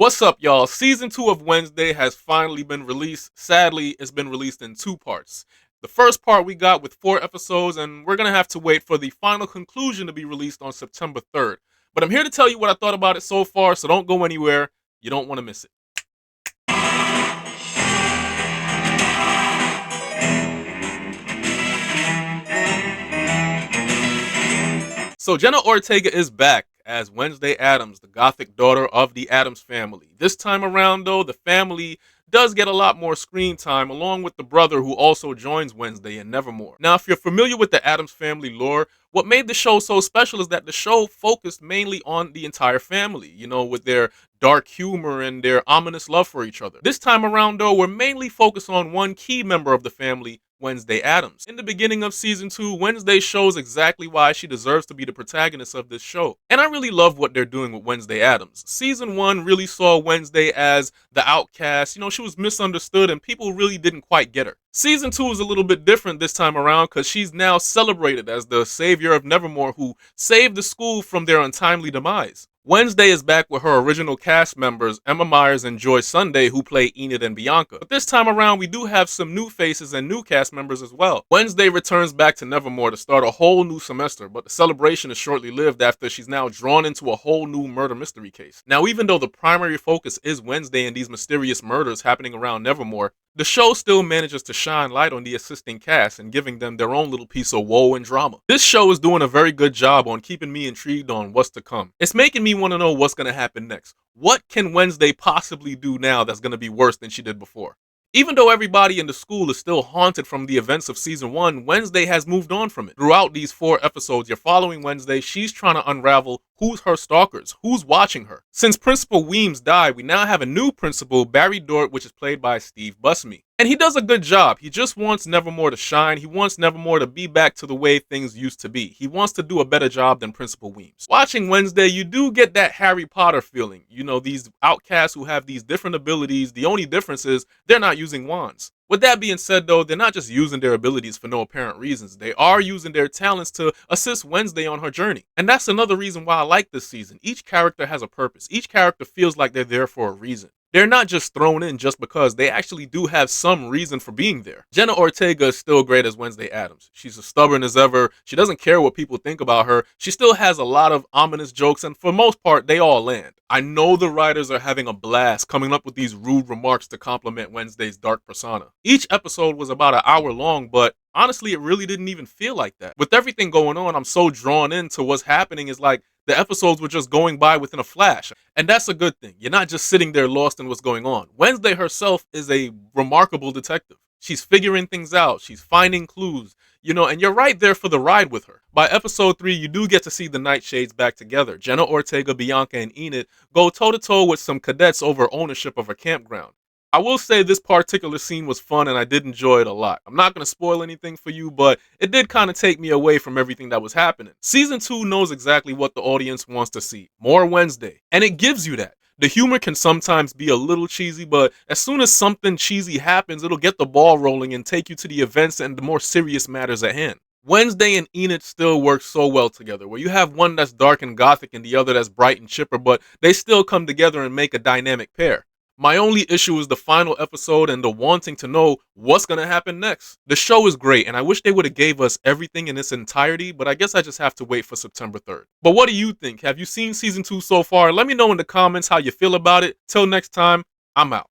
What's up, y'all? Season 2 of Wednesday has finally been released. Sadly, it's been released in two parts. The first part we got with 4 episodes, and we're gonna have to wait for the final conclusion to be released on September 3rd. But I'm here to tell you what I thought about it so far, so don't go anywhere. You don't want to miss it. So Jenna Ortega is back as Wednesday Addams, the gothic daughter of the Addams family. This time around, though, the family does get a lot more screen time, along with the brother who also joins Wednesday in Nevermore. Now, if you're familiar with the Addams family lore, what made the show so special is that the show focused mainly on the entire family, with their dark humor and their ominous love for each other. This time around, though, we're mainly focused on one key member of the family, Wednesday Addams. In the beginning of season 2, Wednesday shows exactly why she deserves to be the protagonist of this show. And I really love what they're doing with Wednesday Addams. Season 1 really saw Wednesday as the outcast. She was misunderstood and people really didn't quite get her. Season 2 is a little bit different this time around because she's now celebrated as the savior of Nevermore who saved the school from their untimely demise. Wednesday is back with her original cast members, Emma Myers and Joy Sunday, who play Enid and Bianca. But this time around, we do have some new faces and new cast members as well. Wednesday returns back to Nevermore to start a whole new semester, but the celebration is shortly lived after she's now drawn into a whole new murder mystery case. Now, even though the primary focus is Wednesday and these mysterious murders happening around Nevermore, the show still manages to shine light on the assisting cast and giving them their own little piece of woe and drama. This show is doing a very good job on keeping me intrigued on what's to come. It's making me want to know what's going to happen next. What can Wednesday possibly do now that's going to be worse than she did before? Even though everybody in the school is still haunted from the events of season 1, Wednesday has moved on from it. Throughout these 4 episodes, you're following Wednesday. She's trying to unravel who's her stalkers, who's watching her. Since Principal Weems died, we now have a new principal, Barry Dort, which is played by Steve Buscemi. And he does a good job. He just wants Nevermore to shine. He wants Nevermore to be back to the way things used to be. He wants to do a better job than Principal Weems. Watching Wednesday, you do get that Harry Potter feeling. These outcasts who have these different abilities. The only difference is they're not using wands. With that being said, though, they're not just using their abilities for no apparent reasons. They are using their talents to assist Wednesday on her journey. And that's another reason why I like this season. Each character has a purpose. Each character feels like they're there for a reason. They're not just thrown in just because. They actually do have some reason for being there. Jenna Ortega is still great as Wednesday Addams. She's as stubborn as ever. She doesn't care what people think about her. She still has a lot of ominous jokes, and for most part, they all land. I know the writers are having a blast coming up with these rude remarks to complement Wednesday's dark persona. Each episode was about an hour long, but honestly, it really didn't even feel like that. With everything going on, I'm so drawn into what's happening. Is like the episodes were just going by within a flash. And that's a good thing. You're not just sitting there lost in what's going on. Wednesday herself is a remarkable detective. She's figuring things out. She's finding clues, and you're right there for the ride with her. By episode 3, you do get to see the Nightshades back together. Jenna Ortega, Bianca, and Enid go toe-to-toe with some cadets over ownership of a campground. I will say this particular scene was fun and I did enjoy it a lot. I'm not going to spoil anything for you, but it did kind of take me away from everything that was happening. Season 2 knows exactly what the audience wants to see. More Wednesday. And it gives you that. The humor can sometimes be a little cheesy, but as soon as something cheesy happens, it'll get the ball rolling and take you to the events and the more serious matters at hand. Wednesday and Enid still work so well together, where you have one that's dark and gothic and the other that's bright and chipper, but they still come together and make a dynamic pair. My only issue is the final episode and the wanting to know what's going to happen next. The show is great, and I wish they would have gave us everything in its entirety, but I guess I just have to wait for September 3rd. But what do you think? Have you seen season 2 so far? Let me know in the comments how you feel about it. Till next time, I'm out.